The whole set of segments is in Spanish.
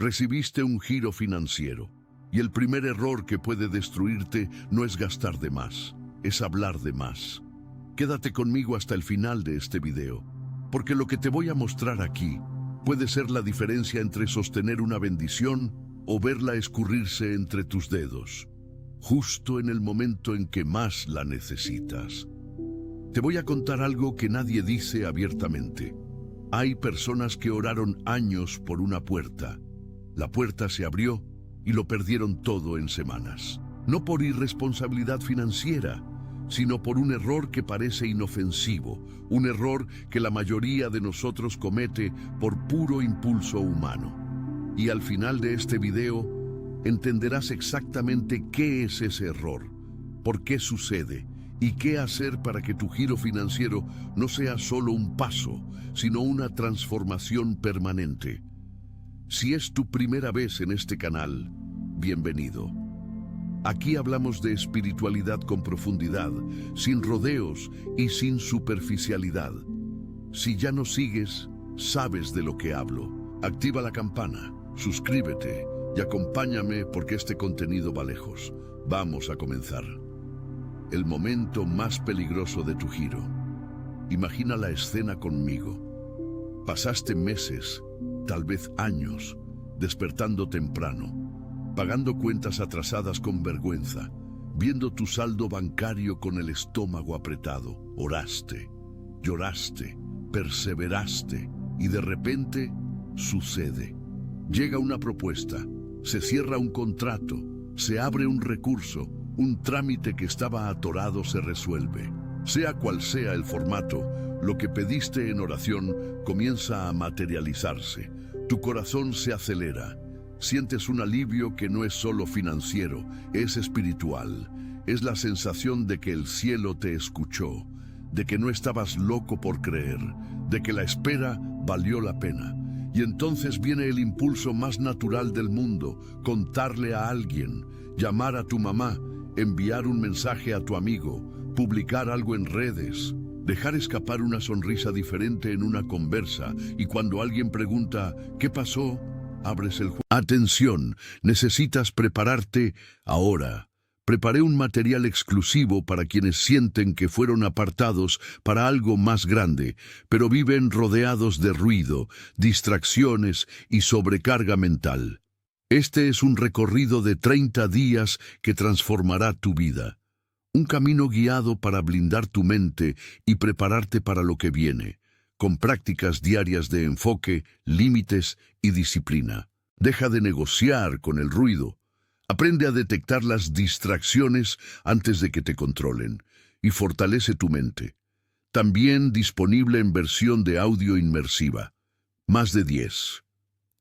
Recibiste un giro financiero. Y el primer error que puede destruirte no es gastar de más, es hablar de más. Quédate conmigo hasta el final de este video, porque lo que te voy a mostrar aquí puede ser la diferencia entre sostener una bendición o verla escurrirse entre tus dedos, justo en el momento en que más la necesitas. Te voy a contar algo que nadie dice abiertamente. Hay personas que oraron años por una puerta. La puerta se abrió y lo perdieron todo en semanas. No por irresponsabilidad financiera, sino por un error que parece inofensivo, un error que la mayoría de nosotros comete por puro impulso humano. Y al final de este video, entenderás exactamente qué es ese error, por qué sucede y qué hacer para que tu giro financiero no sea solo un paso, sino una transformación permanente. Si es tu primera vez en este canal, bienvenido. Aquí hablamos de espiritualidad con profundidad, sin rodeos y sin superficialidad. Si ya nos sigues, sabes de lo que hablo. Activa la campana, suscríbete y acompáñame porque este contenido va lejos. Vamos a comenzar. El momento más peligroso de tu giro. Imagina la escena conmigo. Pasaste meses, tal vez años, despertando temprano, pagando cuentas atrasadas con vergüenza, viendo tu saldo bancario con el estómago apretado. Oraste, lloraste, perseveraste y de repente sucede. Llega una propuesta, se cierra un contrato, se abre un recurso, un trámite que estaba atorado se resuelve. Sea cual sea el formato, lo que pediste en oración comienza a materializarse. Tu corazón se acelera. Sientes un alivio que no es solo financiero, es espiritual. Es la sensación de que el cielo te escuchó, de que no estabas loco por creer, de que la espera valió la pena. Y entonces viene el impulso más natural del mundo, contarle a alguien, llamar a tu mamá, enviar un mensaje a tu amigo, publicar algo en redes, dejar escapar una sonrisa diferente en una conversa y cuando alguien pregunta ¿qué pasó?, abres el juego. Atención, necesitas prepararte ahora. Preparé un material exclusivo para quienes sienten que fueron apartados para algo más grande, pero viven rodeados de ruido, distracciones y sobrecarga mental. Este es un recorrido de 30 días que transformará tu vida. Un camino guiado para blindar tu mente y prepararte para lo que viene, con prácticas diarias de enfoque, límites y disciplina. Deja de negociar con el ruido. Aprende a detectar las distracciones antes de que te controlen y fortalece tu mente. También disponible en versión de audio inmersiva. Más de 10.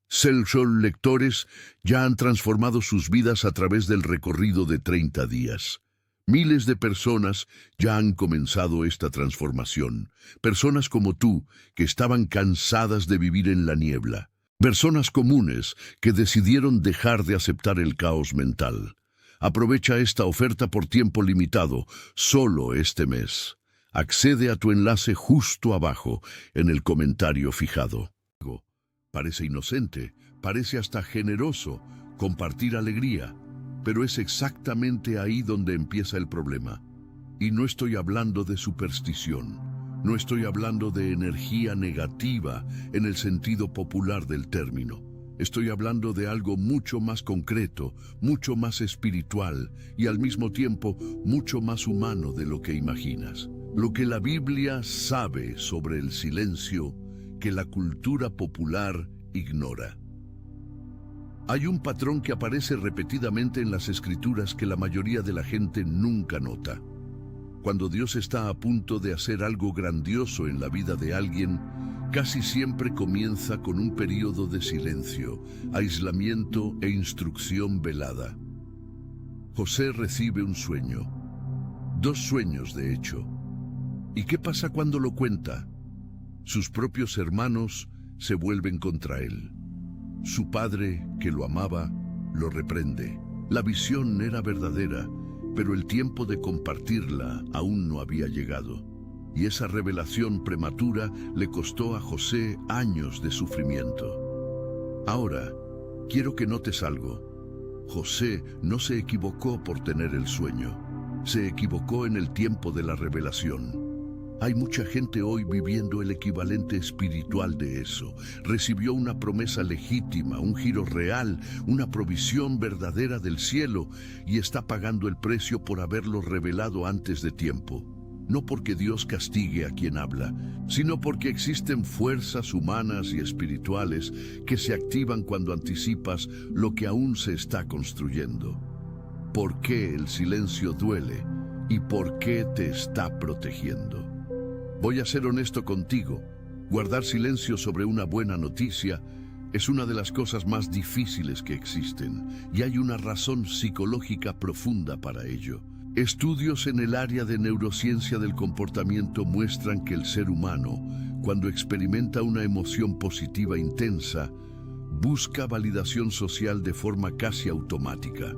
Self-Soul lectores ya han transformado sus vidas a través del recorrido de 30 días. Miles de personas ya han comenzado esta transformación. Personas como tú, que estaban cansadas de vivir en la niebla. Personas comunes que decidieron dejar de aceptar el caos mental. Aprovecha esta oferta por tiempo limitado, solo este mes. Accede a tu enlace justo abajo, en el comentario fijado. Parece inocente, parece hasta generoso, compartir alegría. Pero es exactamente ahí donde empieza el problema. Y no estoy hablando de superstición, no estoy hablando de energía negativa en el sentido popular del término. Estoy hablando de algo mucho más concreto, mucho más espiritual y al mismo tiempo mucho más humano de lo que imaginas. Lo que la Biblia sabe sobre el silencio que la cultura popular ignora. Hay un patrón que aparece repetidamente en las escrituras que la mayoría de la gente nunca nota. Cuando Dios está a punto de hacer algo grandioso en la vida de alguien, casi siempre comienza con un periodo de silencio, aislamiento e instrucción velada. José recibe un sueño. 2 sueños, de hecho. ¿Y qué pasa cuando lo cuenta? Sus propios hermanos se vuelven contra él. Su padre, que lo amaba, lo reprende. La visión era verdadera, pero el tiempo de compartirla aún no había llegado. Y esa revelación prematura le costó a José años de sufrimiento. Ahora, Quiero que notes algo. José no se equivocó por tener el sueño. Se equivocó en el tiempo de la revelación. Hay mucha gente hoy viviendo el equivalente espiritual de eso. Recibió una promesa legítima, un giro real, una provisión verdadera del cielo y está pagando el precio por haberlo revelado antes de tiempo. No porque Dios castigue a quien habla, sino porque existen fuerzas humanas y espirituales que se activan cuando anticipas lo que aún se está construyendo. ¿Por qué el silencio duele y por qué te está protegiendo? Voy a ser honesto contigo. Guardar silencio sobre una buena noticia es una de las cosas más difíciles que existen, y hay una razón psicológica profunda para ello. Estudios en el área de neurociencia del comportamiento muestran que el ser humano, cuando experimenta una emoción positiva intensa, busca validación social de forma casi automática.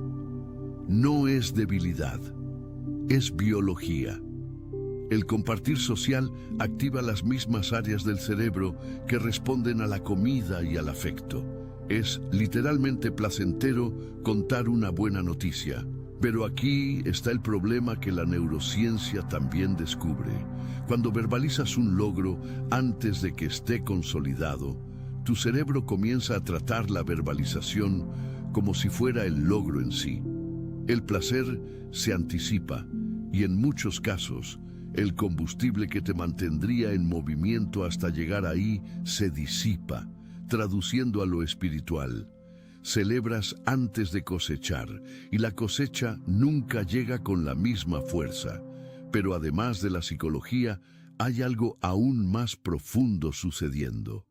No es debilidad, es biología. El compartir social activa las mismas áreas del cerebro que responden a la comida y al afecto. Es literalmente placentero contar una buena noticia. Pero aquí está el problema que la neurociencia también descubre. Cuando verbalizas un logro antes de que esté consolidado, tu cerebro comienza a tratar la verbalización como si fuera el logro en sí. El placer se anticipa y en muchos casos, el combustible que te mantendría en movimiento hasta llegar ahí se disipa, traduciendo a lo espiritual. Celebras antes de cosechar, y la cosecha nunca llega con la misma fuerza. Pero además de la psicología, hay algo aún más profundo sucediendo.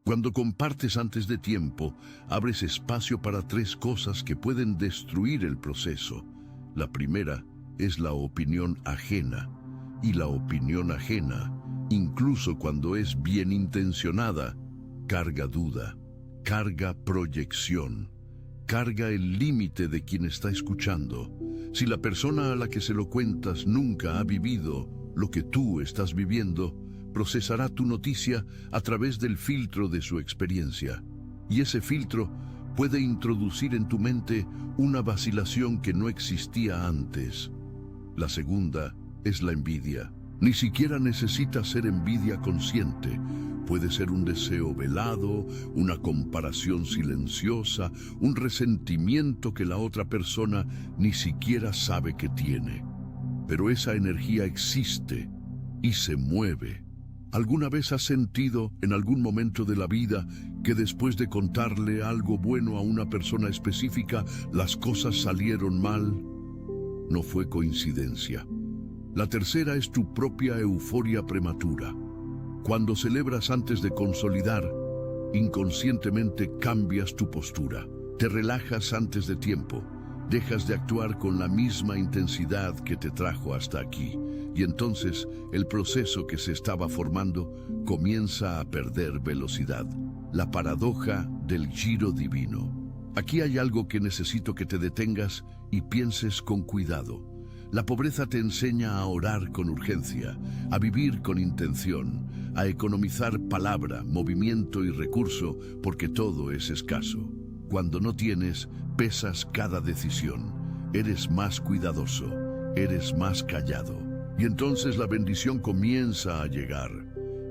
Cuando compartes antes de tiempo, abres espacio para tres cosas que pueden destruir el proceso. La primera es la opinión ajena. Y la opinión ajena, incluso cuando es bien intencionada, carga duda, carga proyección, carga el límite de quien está escuchando. Si la persona a la que se lo cuentas nunca ha vivido lo que tú estás viviendo, procesará tu noticia a través del filtro de su experiencia. Y ese filtro puede introducir en tu mente una vacilación que no existía antes. La segunda es la envidia. Ni siquiera necesita ser envidia consciente. Puede ser un deseo velado, una comparación silenciosa, un resentimiento que la otra persona ni siquiera sabe que tiene. Pero esa energía existe y se mueve. ¿Alguna vez has sentido en algún momento de la vida que después de contarle algo bueno a una persona específica, las cosas salieron mal? No fue coincidencia. La tercera es tu propia euforia prematura. Cuando celebras antes de consolidar, inconscientemente cambias tu postura. Te relajas antes de tiempo, dejas de actuar con la misma intensidad que te trajo hasta aquí, y entonces el proceso que se estaba formando comienza a perder velocidad. La paradoja del giro divino. Aquí hay algo que necesito que te detengas y pienses con cuidado. La pobreza te enseña a orar con urgencia, a vivir con intención, a economizar palabra, movimiento y recurso, porque todo es escaso. Cuando no tienes, pesas cada decisión. Eres más cuidadoso, eres más callado. Y entonces la bendición comienza a llegar.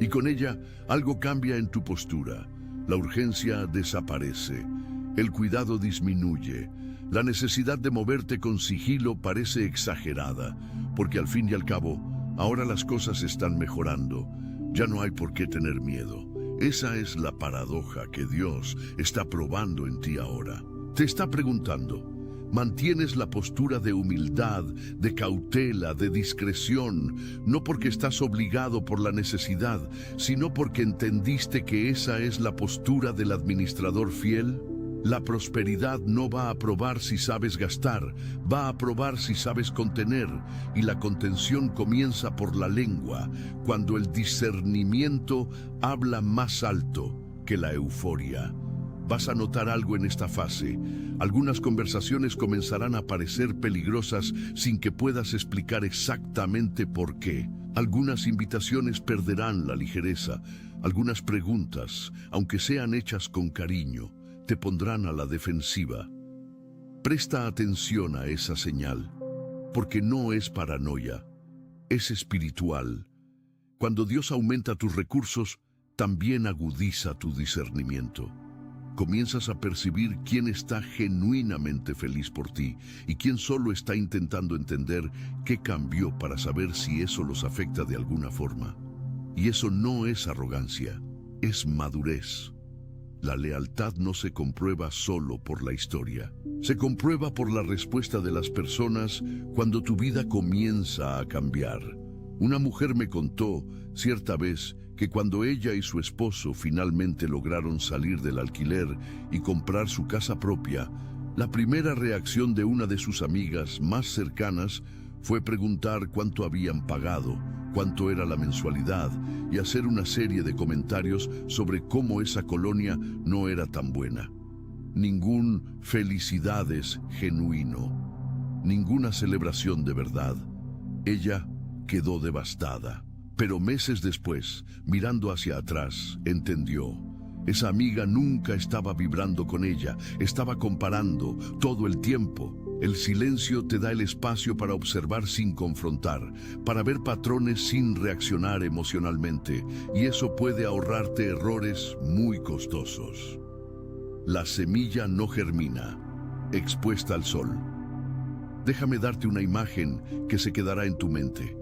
Y con ella, algo cambia en tu postura. La urgencia desaparece, el cuidado disminuye. La necesidad de moverte con sigilo parece exagerada, porque al fin y al cabo, ahora las cosas están mejorando. Ya no hay por qué tener miedo. Esa es la paradoja que Dios está probando en ti ahora. Te está preguntando, ¿mantienes la postura de humildad, de cautela, de discreción, no porque estás obligado por la necesidad, sino porque entendiste que esa es la postura del administrador fiel? La prosperidad no va a probar si sabes gastar, va a probar si sabes contener, y la contención comienza por la lengua, cuando el discernimiento habla más alto que la euforia. Vas a notar algo en esta fase. Algunas conversaciones comenzarán a parecer peligrosas sin que puedas explicar exactamente por qué. Algunas invitaciones perderán la ligereza, algunas preguntas, aunque sean hechas con cariño, te pondrán a la defensiva. Presta atención a esa señal, porque no es paranoia, es espiritual. Cuando Dios aumenta tus recursos, también agudiza tu discernimiento. Comienzas a percibir quién está genuinamente feliz por ti y quién solo está intentando entender qué cambió para saber si eso los afecta de alguna forma. Y eso no es arrogancia, es madurez. La lealtad no se comprueba solo por la historia. Se comprueba por la respuesta de las personas cuando tu vida comienza a cambiar. Una mujer me contó cierta vez que cuando ella y su esposo finalmente lograron salir del alquiler y comprar su casa propia, la primera reacción de una de sus amigas más cercanas fue preguntar cuánto habían pagado, cuánto era la mensualidad y hacer una serie de comentarios sobre cómo esa colonia no era tan buena. Ningún felicidades genuino, ninguna celebración de verdad. Ella quedó devastada. Pero meses después, mirando hacia atrás, entendió. Esa amiga nunca estaba vibrando con ella, estaba comparando todo el tiempo. El silencio te da el espacio para observar sin confrontar, para ver patrones sin reaccionar emocionalmente, y eso puede ahorrarte errores muy costosos. La semilla no germina, expuesta al sol. Déjame darte una imagen que se quedará en tu mente.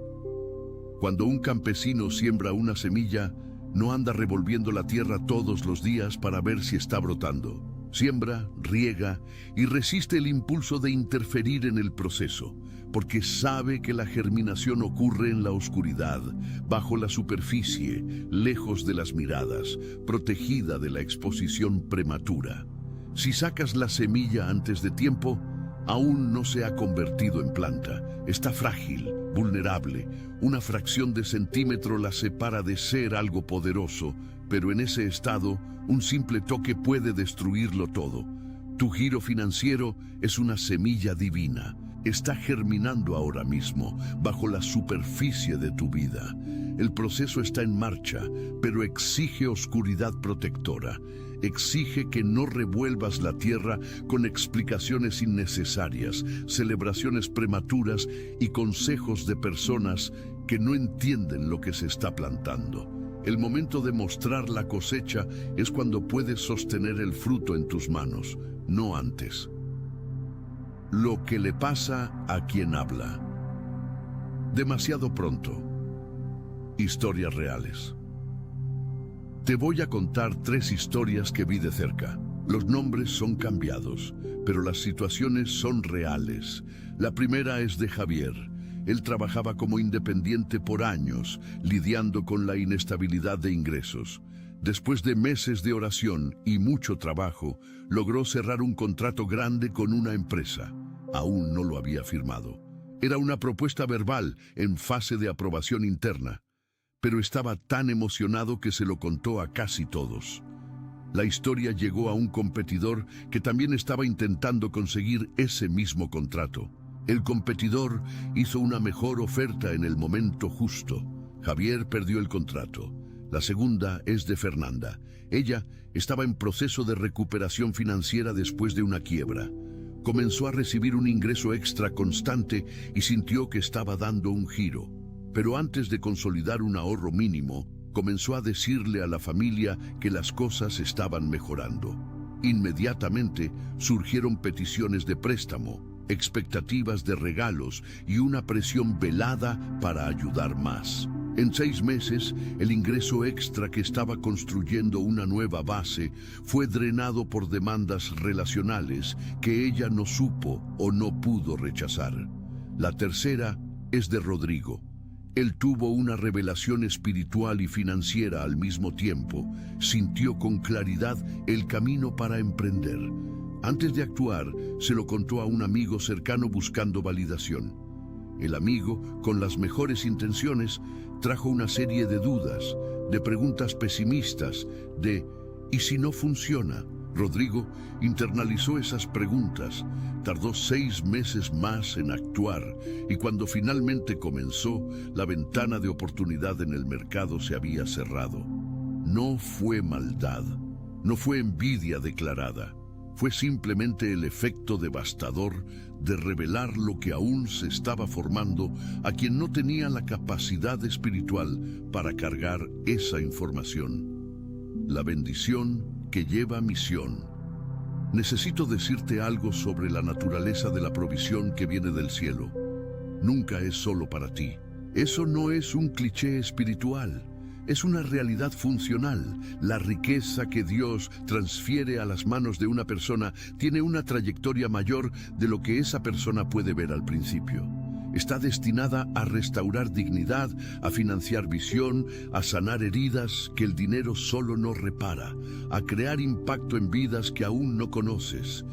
Cuando un campesino siembra una semilla, no anda revolviendo la tierra todos los días para ver si está brotando. Siembra, riega y resiste el impulso de interferir en el proceso, porque sabe que la germinación ocurre en la oscuridad, bajo la superficie, lejos de las miradas, protegida de la exposición prematura. Si sacas la semilla antes de tiempo, aún no se ha convertido en planta, está frágil, vulnerable. Una fracción de centímetro la separa de ser algo poderoso, pero en ese estado, un simple toque puede destruirlo todo. Tu giro financiero es una semilla divina. Está germinando ahora mismo, bajo la superficie de tu vida. El proceso está en marcha, pero exige oscuridad protectora. Exige que no revuelvas la tierra con explicaciones innecesarias, celebraciones prematuras y consejos de personas que no entienden lo que se está plantando. El momento de mostrar la cosecha es cuando puedes sostener el fruto en tus manos, no antes. Lo que le pasa a quien habla. Demasiado pronto. Historias reales. Te voy a contar 3 historias que vi de cerca. Los nombres son cambiados, pero las situaciones son reales. La primera es de Javier. Él trabajaba como independiente por años, lidiando con la inestabilidad de ingresos. Después de meses de oración y mucho trabajo, logró cerrar un contrato grande con una empresa. Aún no lo había firmado. Era una propuesta verbal en fase de aprobación interna, pero estaba tan emocionado que se lo contó a casi todos. La historia llegó a un competidor que también estaba intentando conseguir ese mismo contrato. El competidor hizo una mejor oferta en el momento justo. Javier perdió el contrato. La segunda es de Fernanda. Ella estaba en proceso de recuperación financiera después de una quiebra. Comenzó a recibir un ingreso extra constante y sintió que estaba dando un giro. Pero antes de consolidar un ahorro mínimo, comenzó a decirle a la familia que las cosas estaban mejorando. Inmediatamente surgieron peticiones de préstamo, expectativas de regalos y una presión velada para ayudar más. En 6 meses, el ingreso extra que estaba construyendo una nueva base fue drenado por demandas relacionales que ella no supo o no pudo rechazar. La tercera es de Rodrigo. Él tuvo una revelación espiritual y financiera al mismo tiempo. Sintió con claridad el camino para emprender. Antes de actuar, se lo contó a un amigo cercano buscando validación. El amigo, con las mejores intenciones, trajo una serie de dudas, de preguntas pesimistas, de ¿y si no funciona? Rodrigo internalizó esas preguntas, tardó 6 meses más en actuar y cuando finalmente comenzó, la ventana de oportunidad en el mercado se había cerrado. No fue maldad, no fue envidia declarada. fue simplemente el efecto devastador de revelar lo que aún se estaba formando a quien no tenía la capacidad espiritual para cargar esa información. La bendición que lleva misión. Necesito decirte algo sobre la naturaleza de la provisión que viene del cielo. Nunca es solo para ti. Eso no es un cliché espiritual. Es una realidad funcional. La riqueza que Dios transfiere a las manos de una persona tiene una trayectoria mayor de lo que esa persona puede ver al principio. Está destinada a restaurar dignidad, a financiar visión, a sanar heridas que el dinero solo no repara, a crear impacto en vidas que aún no conoces.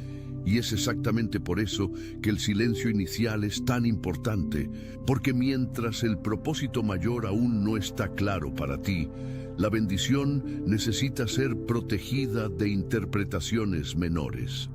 Y es exactamente por eso que el silencio inicial es tan importante, porque mientras el propósito mayor aún no está claro para ti, la bendición necesita ser protegida de interpretaciones menores.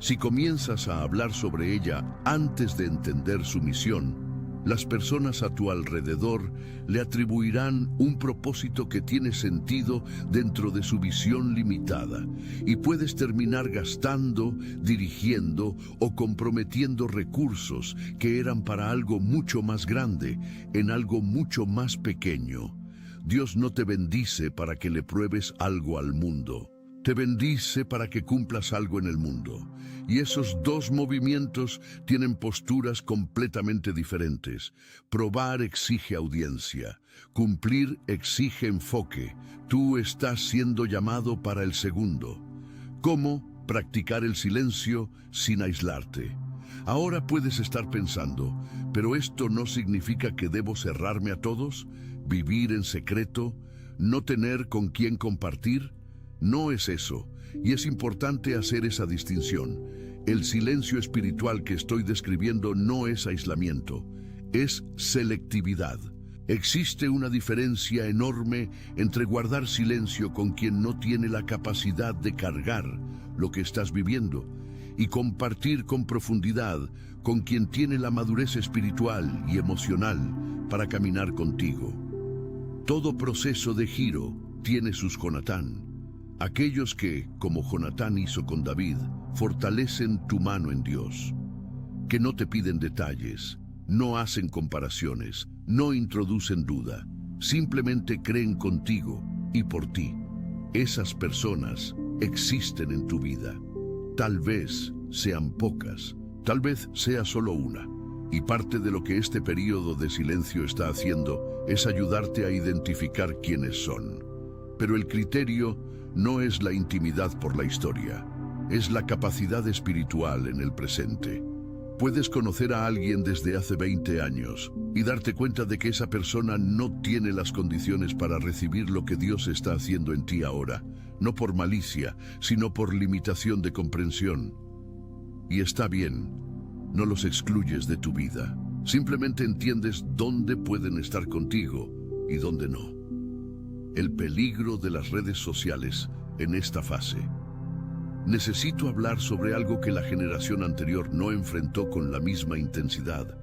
Si comienzas a hablar sobre ella antes de entender su misión, las personas a tu alrededor le atribuirán un propósito que tiene sentido dentro de su visión limitada, y puedes terminar gastando, dirigiendo o comprometiendo recursos que eran para algo mucho más grande, en algo mucho más pequeño. Dios no te bendice para que le pruebes algo al mundo. Te bendice para que cumplas algo en el mundo. Y esos dos movimientos tienen posturas completamente diferentes. Probar exige audiencia. Cumplir exige enfoque. Tú estás siendo llamado para el segundo. ¿Cómo practicar el silencio sin aislarte? Ahora puedes estar pensando, ¿pero esto no significa que debo cerrarme a todos? ¿Vivir en secreto? ¿No tener con quién compartir? No es eso, y es importante hacer esa distinción. El silencio espiritual que estoy describiendo no es aislamiento, es selectividad. Existe una diferencia enorme entre guardar silencio con quien no tiene la capacidad de cargar lo que estás viviendo y compartir con profundidad con quien tiene la madurez espiritual y emocional para caminar contigo. Todo proceso de giro tiene sus Jonatán. Aquellos que, como Jonatán hizo con David, fortalecen tu mano en Dios, que no te piden detalles, no hacen comparaciones, no introducen duda, simplemente creen contigo y por ti. Esas personas existen en tu vida. Tal vez sean pocas, tal vez sea solo una. Y parte de lo que este periodo de silencio está haciendo es ayudarte a identificar quiénes son. Pero el criterio no es la intimidad por la historia, es la capacidad espiritual en el presente. Puedes conocer a alguien desde hace 20 años y darte cuenta de que esa persona no tiene las condiciones para recibir lo que Dios está haciendo en ti ahora, no por malicia, sino por limitación de comprensión. Y está bien, no los excluyes de tu vida, simplemente entiendes dónde pueden estar contigo y dónde no. El peligro de las redes sociales en esta fase. Necesito hablar sobre algo que la generación anterior no enfrentó con la misma intensidad,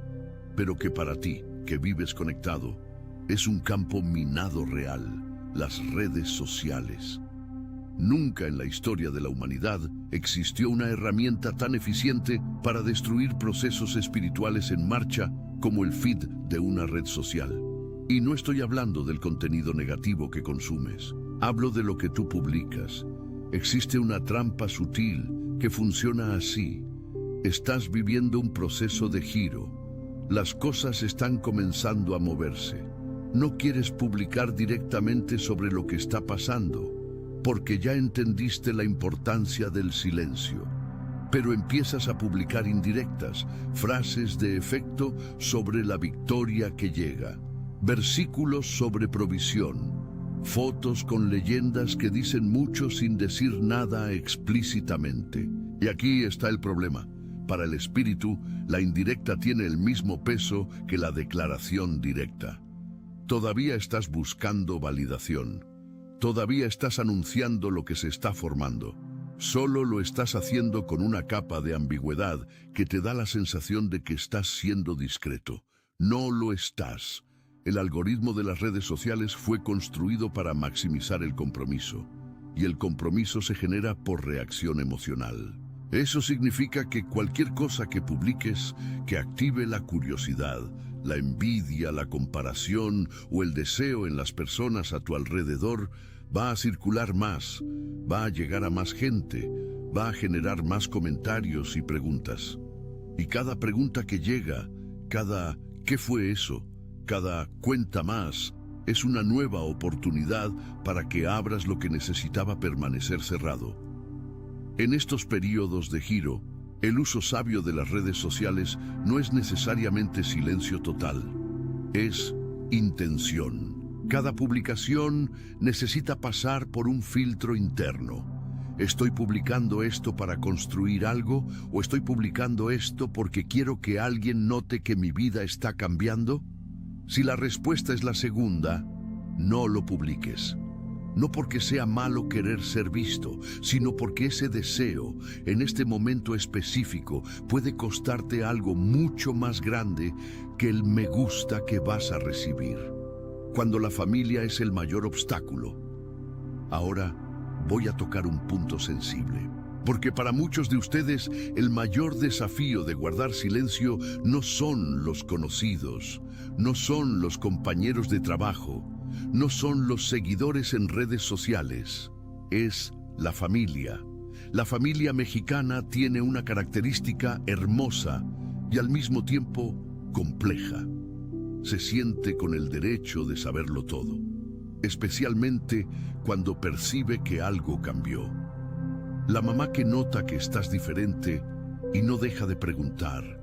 pero que para ti, que vives conectado, es un campo minado real: las redes sociales. Nunca en la historia de la humanidad existió una herramienta tan eficiente para destruir procesos espirituales en marcha como el feed de una red social. Y no estoy hablando del contenido negativo que consumes. Hablo de lo que tú publicas. Existe una trampa sutil que funciona así. Estás viviendo un proceso de giro. Las cosas están comenzando a moverse. No quieres publicar directamente sobre lo que está pasando, porque ya entendiste la importancia del silencio. Pero empiezas a publicar indirectas, frases de efecto sobre la victoria que llega. Versículos sobre provisión, fotos con leyendas que dicen mucho sin decir nada explícitamente. Y aquí está el problema. Para el espíritu, la indirecta tiene el mismo peso que la declaración directa. Todavía estás buscando validación. Todavía estás anunciando lo que se está formando. Solo lo estás haciendo con una capa de ambigüedad que te da la sensación de que estás siendo discreto. No lo estás. El algoritmo de las redes sociales fue construido para maximizar el compromiso. y el compromiso se genera por reacción emocional. Eso significa que cualquier cosa que publiques que active la curiosidad, la envidia, la comparación o el deseo en las personas a tu alrededor va a circular más, va a llegar a más gente, va a generar más comentarios y preguntas. Y cada pregunta que llega, cada ¿qué fue eso?, cada cuenta más, es una nueva oportunidad para que abras lo que necesitaba permanecer cerrado. En estos periodos de giro, el uso sabio de las redes sociales no es necesariamente silencio total, es intención. Cada publicación necesita pasar por un filtro interno. ¿Estoy publicando esto para construir algo o estoy publicando esto porque quiero que alguien note que mi vida está cambiando? Si la respuesta es la segunda, no lo publiques. No porque sea malo querer ser visto, sino porque ese deseo, en este momento específico, puede costarte algo mucho más grande que el me gusta que vas a recibir. Cuando la familia es el mayor obstáculo. Ahora voy a tocar un punto sensible. Porque para muchos de ustedes, el mayor desafío de guardar silencio no son los conocidos, no son los compañeros de trabajo, no son los seguidores en redes sociales, es la familia. La familia mexicana tiene una característica hermosa y al mismo tiempo compleja. Se siente con el derecho de saberlo todo, especialmente cuando percibe que algo cambió. La mamá que nota que estás diferente y no deja de preguntar.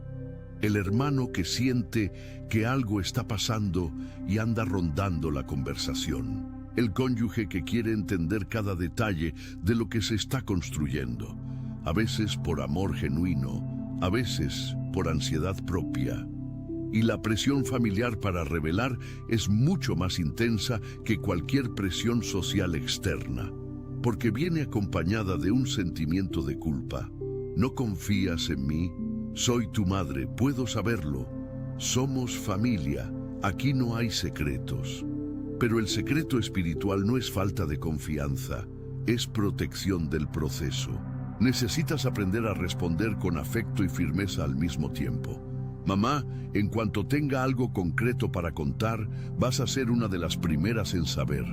El hermano que siente que algo está pasando y anda rondando la conversación. El cónyuge que quiere entender cada detalle de lo que se está construyendo. A veces por amor genuino, a veces por ansiedad propia. Y la presión familiar para revelar es mucho más intensa que cualquier presión social externa, porque viene acompañada de un sentimiento de culpa. ¿No confías en mí? Soy tu madre, puedo saberlo. Somos familia, aquí no hay secretos. Pero el secreto espiritual no es falta de confianza, es protección del proceso. Necesitas aprender a responder con afecto y firmeza al mismo tiempo. Mamá, en cuanto tenga algo concreto para contar, vas a ser una de las primeras en saber.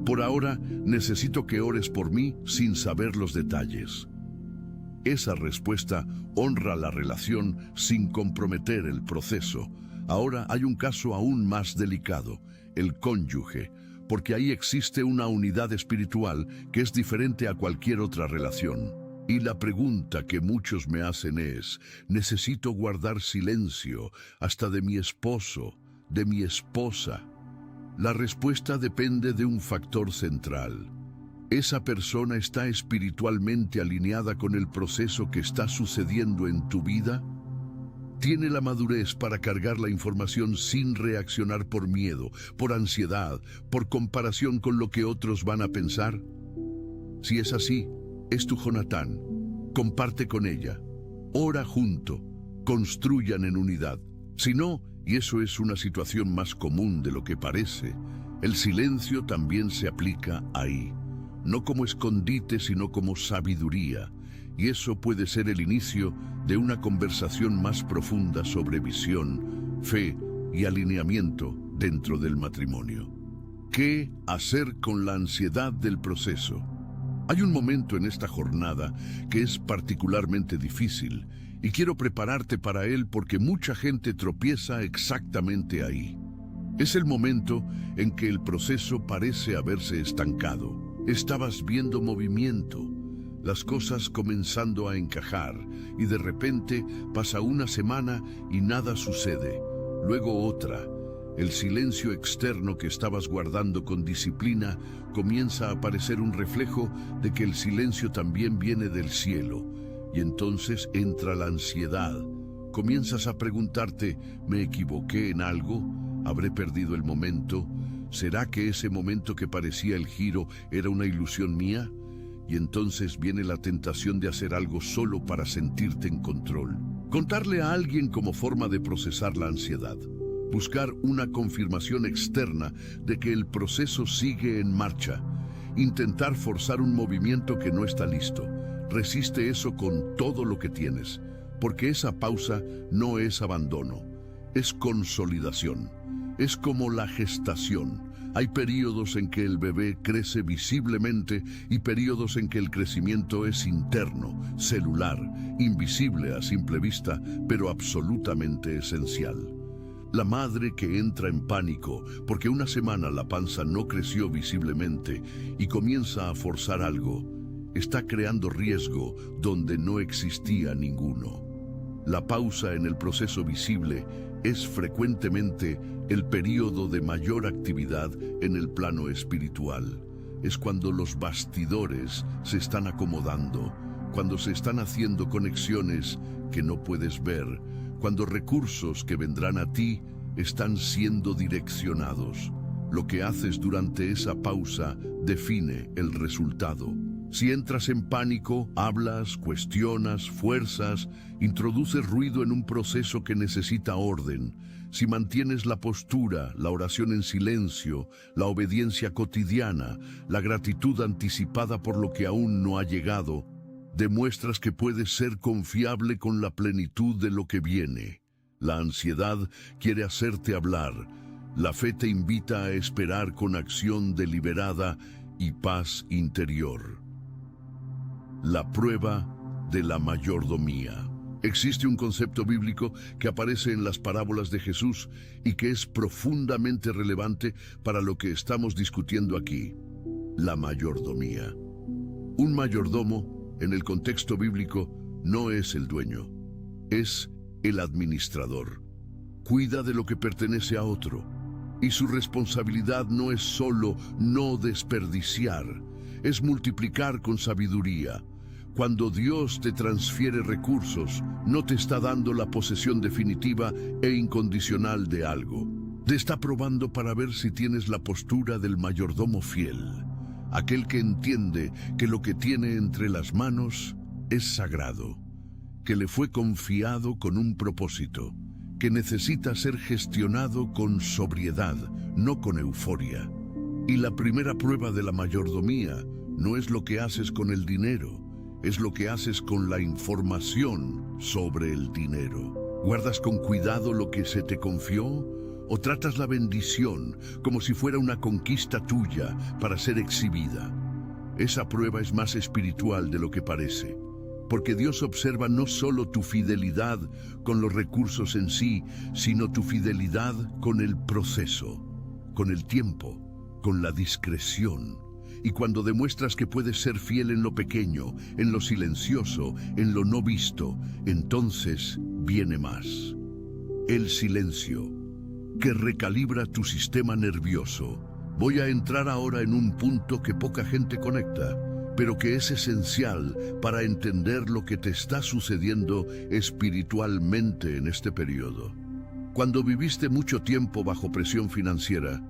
Por ahora, necesito que ores por mí sin saber los detalles. Esa respuesta honra la relación sin comprometer el proceso. Ahora hay un caso aún más delicado, el cónyuge, porque ahí existe una unidad espiritual que es diferente a cualquier otra relación. Y la pregunta que muchos me hacen es, necesito guardar silencio hasta de mi esposo, de mi esposa. La respuesta depende de un factor central. ¿Esa persona está espiritualmente alineada con el proceso que está sucediendo en tu vida? ¿Tiene la madurez para cargar la información sin reaccionar por miedo, por ansiedad, por comparación con lo que otros van a pensar? Si es así, es tu Jonatán. Comparte con ella. Ora junto. Construyan en unidad. Si no, y eso es una situación más común de lo que parece, el silencio también se aplica ahí. No como escondite, sino como sabiduría. Y eso puede ser el inicio de una conversación más profunda sobre visión, fe y alineamiento dentro del matrimonio. ¿Qué hacer con la ansiedad del proceso? Hay un momento en esta jornada que es particularmente difícil y quiero prepararte para él porque mucha gente tropieza exactamente ahí. Es el momento en que el proceso parece haberse estancado. Estabas viendo movimiento, las cosas comenzando a encajar y de repente pasa una semana y nada sucede, luego otra. El silencio externo que estabas guardando con disciplina comienza a parecer un reflejo de que el silencio también viene del cielo y entonces entra la ansiedad. Comienzas a preguntarte, ¿me equivoqué en algo? ¿Habré perdido el momento? ¿Será que ese momento que parecía el giro era una ilusión mía? Y entonces viene la tentación de hacer algo solo para sentirte en control. Contarle a alguien como forma de procesar la ansiedad. Buscar una confirmación externa de que el proceso sigue en marcha. intentar forzar un movimiento que no está listo. Resiste eso con todo lo que tienes, porque esa pausa no es abandono, es consolidación. Es como la gestación. Hay períodos en que el bebé crece visiblemente y períodos en que el crecimiento es interno, celular, invisible a simple vista, pero absolutamente esencial. La madre que entra en pánico porque una semana la panza no creció visiblemente y comienza a forzar algo, está creando riesgo donde no existía ninguno. La pausa en el proceso visible es frecuentemente el período de mayor actividad en el plano espiritual. Es cuando los bastidores se están acomodando, cuando se están haciendo conexiones que no puedes ver, cuando recursos que vendrán a ti están siendo direccionados. Lo que haces durante esa pausa define el resultado. Si entras en pánico, hablas, cuestionas, fuerzas, introduces ruido en un proceso que necesita orden. Si mantienes la postura, la oración en silencio, la obediencia cotidiana, la gratitud anticipada por lo que aún no ha llegado, demuestras que puedes ser confiable con la plenitud de lo que viene. La ansiedad quiere hacerte hablar. La fe te invita a esperar con acción deliberada y paz interior. La prueba de la mayordomía. Existe un concepto bíblico que aparece en las parábolas de Jesús y que es profundamente relevante para lo que estamos discutiendo aquí: la mayordomía. Un mayordomo, en el contexto bíblico, no es el dueño, es el administrador. Cuida de lo que pertenece a otro, y su responsabilidad no es solo no desperdiciar, es multiplicar con sabiduría. Cuando Dios te transfiere recursos, no te está dando la posesión definitiva e incondicional de algo. Te está probando para ver si tienes la postura del mayordomo fiel, aquel que entiende que lo que tiene entre las manos es sagrado, que le fue confiado con un propósito, que necesita ser gestionado con sobriedad, no con euforia. Y la primera prueba de la mayordomía no es lo que haces con el dinero, es lo que haces con la información sobre el dinero. ¿Guardas con cuidado lo que se te confió? ¿O tratas la bendición como si fuera una conquista tuya para ser exhibida? Esa prueba es más espiritual de lo que parece, porque Dios observa no solo tu fidelidad con los recursos en sí, sino tu fidelidad con el proceso, con el tiempo, con la discreción. Y cuando demuestras que puedes ser fiel en lo pequeño, en lo silencioso, en lo no visto, entonces viene más. El silencio, que recalibra tu sistema nervioso. Voy a entrar ahora en un punto que poca gente conecta, pero que es esencial para entender lo que te está sucediendo espiritualmente en este periodo. Cuando viviste mucho tiempo bajo presión financiera,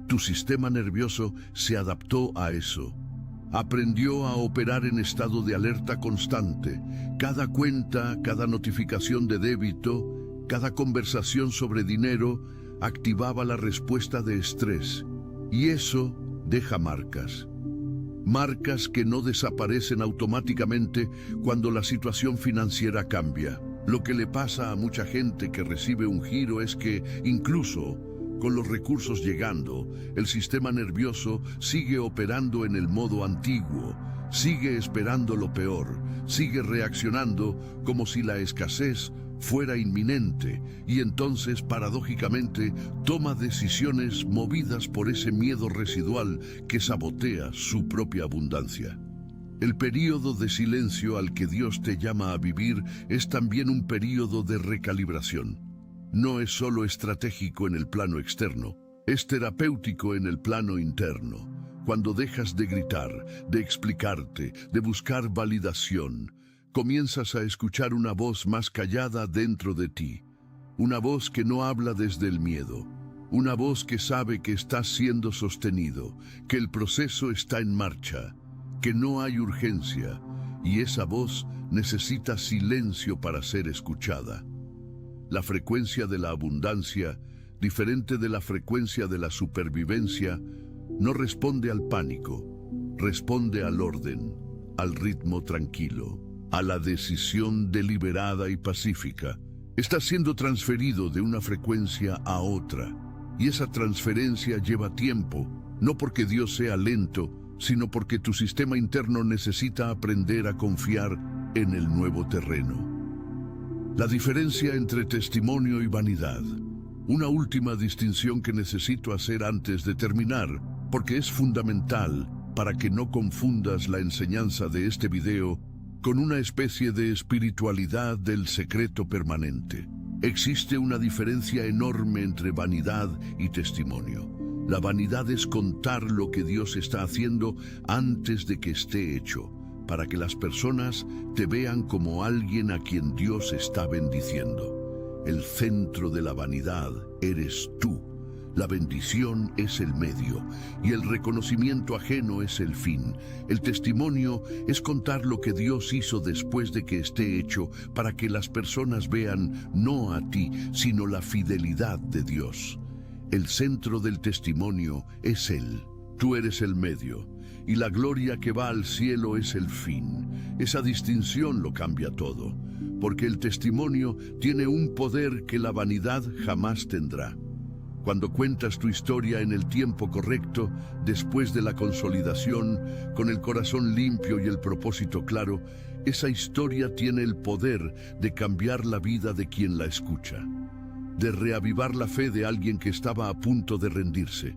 tu sistema nervioso se adaptó a eso. Aprendió a operar en estado de alerta constante. Cada cuenta, cada notificación de débito, cada conversación sobre dinero activaba la respuesta de estrés. Y eso deja marcas. Marcas que no desaparecen automáticamente cuando la situación financiera cambia. Lo que le pasa a mucha gente que recibe un giro es que, incluso con los recursos llegando, el sistema nervioso sigue operando en el modo antiguo, sigue esperando lo peor, sigue reaccionando como si la escasez fuera inminente y entonces, paradójicamente, toma decisiones movidas por ese miedo residual que sabotea su propia abundancia. El período de silencio al que Dios te llama a vivir es también un período de recalibración. No es solo estratégico en el plano externo, es terapéutico en el plano interno. Cuando dejas de gritar, de explicarte, de buscar validación, comienzas a escuchar una voz más callada dentro de ti. Una voz que no habla desde el miedo. Una voz que sabe que estás siendo sostenido, que el proceso está en marcha, que no hay urgencia, y esa voz necesita silencio para ser escuchada. La frecuencia de la abundancia, diferente de la frecuencia de la supervivencia, no responde al pánico. responde al orden, al ritmo tranquilo, a la decisión deliberada y pacífica. Estás siendo transferido de una frecuencia a otra, y esa transferencia lleva tiempo, no porque Dios sea lento, sino porque tu sistema interno necesita aprender a confiar en el nuevo terreno. La diferencia entre testimonio y vanidad. Una última distinción que necesito hacer antes de terminar, porque es fundamental para que no confundas la enseñanza de este video con una especie de espiritualidad del secreto permanente. Existe una diferencia enorme entre vanidad y testimonio. La vanidad es contar lo que Dios está haciendo antes de que esté hecho, para que las personas te vean como alguien a quien Dios está bendiciendo. El centro de la vanidad eres tú. La bendición es el medio y el reconocimiento ajeno es el fin. El testimonio es contar lo que Dios hizo después de que esté hecho para que las personas vean no a ti, sino la fidelidad de Dios. El centro del testimonio es Él. Tú eres el medio y la gloria que va al cielo es el fin. Esa distinción lo cambia todo, porque el testimonio tiene un poder que la vanidad jamás tendrá. Cuando cuentas tu historia en el tiempo correcto, después de la consolidación, con el corazón limpio y el propósito claro, esa historia tiene el poder de cambiar la vida de quien la escucha, de reavivar la fe de alguien que estaba a punto de rendirse,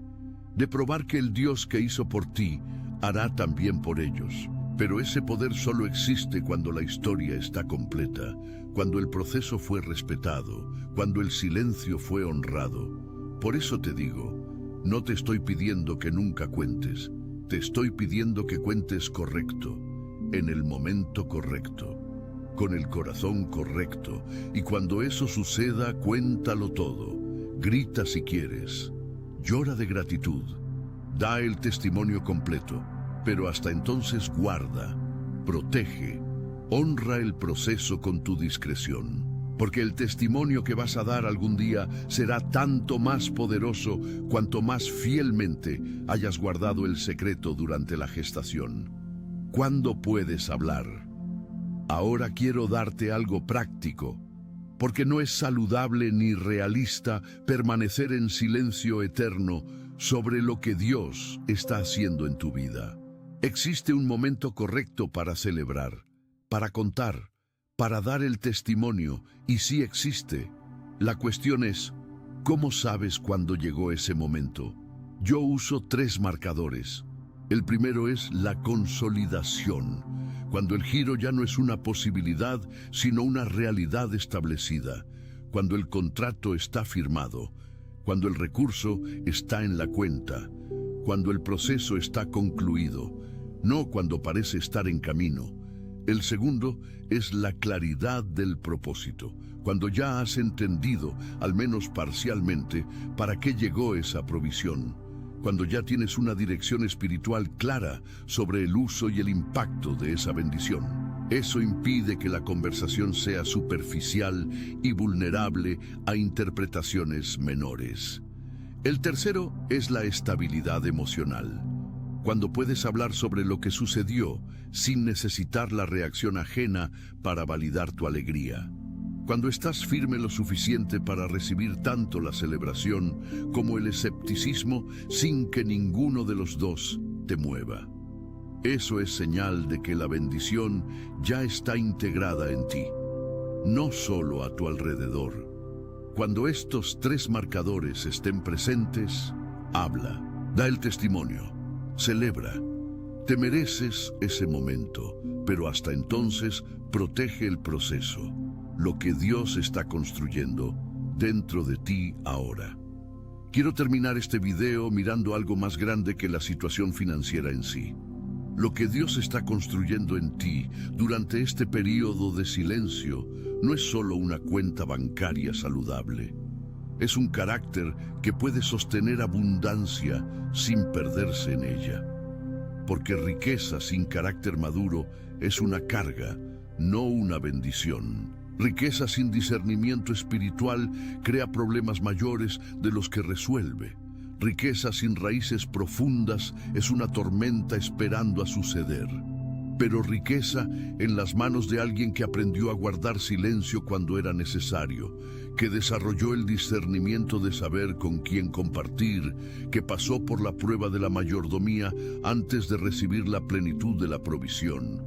de probar que el Dios que hizo por ti hará también por ellos. Pero ese poder solo existe cuando la historia está completa, cuando el proceso fue respetado, cuando el silencio fue honrado. Por eso te digo, no te estoy pidiendo que nunca cuentes, te estoy pidiendo que cuentes correcto, en el momento correcto, con el corazón correcto, y cuando eso suceda, cuéntalo todo, grita si quieres, llora de gratitud, da el testimonio completo, pero hasta entonces guarda, protege, honra el proceso con tu discreción. Porque el testimonio que vas a dar algún día será tanto más poderoso cuanto más fielmente hayas guardado el secreto durante la gestación. ¿Cuándo puedes hablar? Ahora quiero darte algo práctico, porque no es saludable ni realista permanecer en silencio eterno sobre lo que Dios está haciendo en tu vida. Existe un momento correcto para celebrar, para contar, para dar el testimonio, y sí existe. La cuestión es, ¿cómo sabes cuándo llegó ese momento? Yo uso 3 marcadores. El primero es la consolidación, cuando el giro ya no es una posibilidad, sino una realidad establecida, cuando el contrato está firmado, cuando el recurso está en la cuenta, cuando el proceso está concluido, no cuando parece estar en camino. El segundo es la claridad del propósito, cuando ya has entendido, al menos parcialmente, para qué llegó esa provisión, cuando ya tienes una dirección espiritual clara sobre el uso y el impacto de esa bendición. Eso impide que la conversación sea superficial y vulnerable a interpretaciones menores. El tercero es la estabilidad emocional, cuando puedes hablar sobre lo que sucedió sin necesitar la reacción ajena para validar tu alegría. Cuando estás firme lo suficiente para recibir tanto la celebración como el escepticismo sin que ninguno de los dos te mueva. Eso es señal de que la bendición ya está integrada en ti, no solo a tu alrededor. Cuando estos 3 marcadores estén presentes, habla, da el testimonio, celebra. Te mereces ese momento, pero hasta entonces protege el proceso, lo que Dios está construyendo dentro de ti ahora. Quiero terminar este video mirando algo más grande que la situación financiera en sí. Lo que Dios está construyendo en ti durante este periodo de silencio no es solo una cuenta bancaria saludable. Es un carácter que puede sostener abundancia sin perderse en ella. Porque riqueza sin carácter maduro es una carga, no una bendición. Riqueza sin discernimiento espiritual crea problemas mayores de los que resuelve. Riqueza sin raíces profundas es una tormenta esperando a suceder. Pero riqueza en las manos de alguien que aprendió a guardar silencio cuando era necesario, que desarrolló el discernimiento de saber con quién compartir, que pasó por la prueba de la mayordomía antes de recibir la plenitud de la provisión.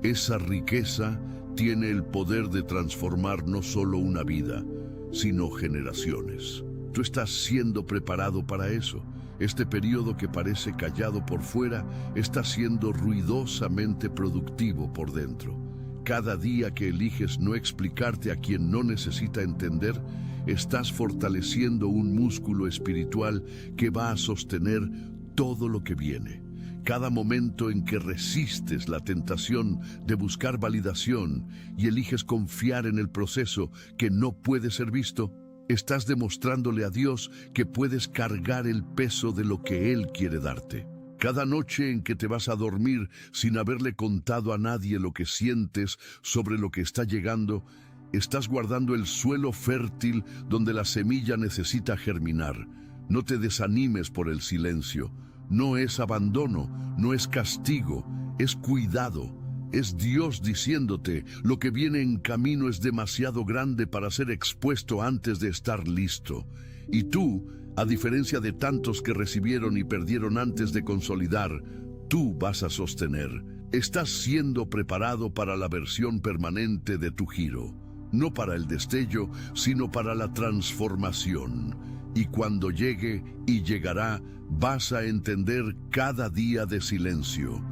Esa riqueza tiene el poder de transformar no solo una vida, sino generaciones. Tú estás siendo preparado para eso. Este periodo que parece callado por fuera está siendo ruidosamente productivo por dentro. Cada día que eliges no explicarte a quien no necesita entender, estás fortaleciendo un músculo espiritual que va a sostener todo lo que viene. Cada momento en que resistes la tentación de buscar validación y eliges confiar en el proceso que no puede ser visto, estás demostrándole a Dios que puedes cargar el peso de lo que Él quiere darte. Cada noche en que te vas a dormir sin haberle contado a nadie lo que sientes sobre lo que está llegando, estás guardando el suelo fértil donde la semilla necesita germinar. No te desanimes por el silencio. No es abandono, no es castigo, es cuidado. Es Dios diciéndote, lo que viene en camino es demasiado grande para ser expuesto antes de estar listo. Y tú, a diferencia de tantos que recibieron y perdieron antes de consolidar, tú vas a sostener. Estás siendo preparado para la versión permanente de tu giro. No para el destello, sino para la transformación. Y cuando llegue, y llegará, vas a entender cada día de silencio.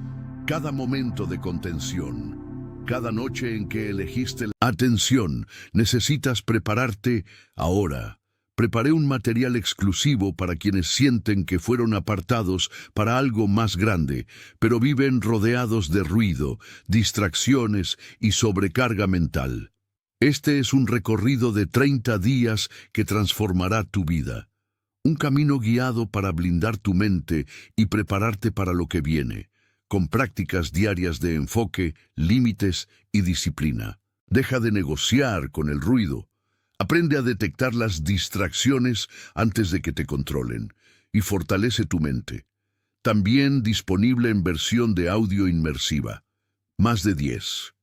Cada momento de contención, cada noche en que elegiste la atención, necesitas prepararte ahora. Preparé un material exclusivo para quienes sienten que fueron apartados para algo más grande, pero viven rodeados de ruido, distracciones y sobrecarga mental. Este es un recorrido de 30 días que transformará tu vida. Un camino guiado para blindar tu mente y prepararte para lo que viene, con prácticas diarias de enfoque, límites y disciplina. Deja de negociar con el ruido. Aprende a detectar las distracciones antes de que te controlen y fortalece tu mente. También disponible en versión de audio inmersiva. Más de 10.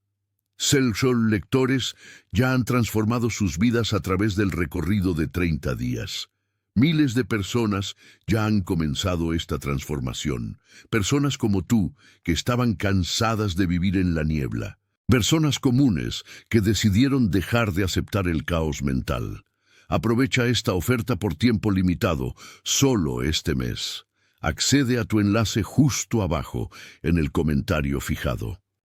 Cell lectores ya han transformado sus vidas a través del recorrido de 30 días. Miles de personas ya han comenzado esta transformación. Personas como tú, que estaban cansadas de vivir en la niebla. Personas comunes que decidieron dejar de aceptar el caos mental. Aprovecha esta oferta por tiempo limitado, solo este mes. Accede a tu enlace justo abajo, en el comentario fijado.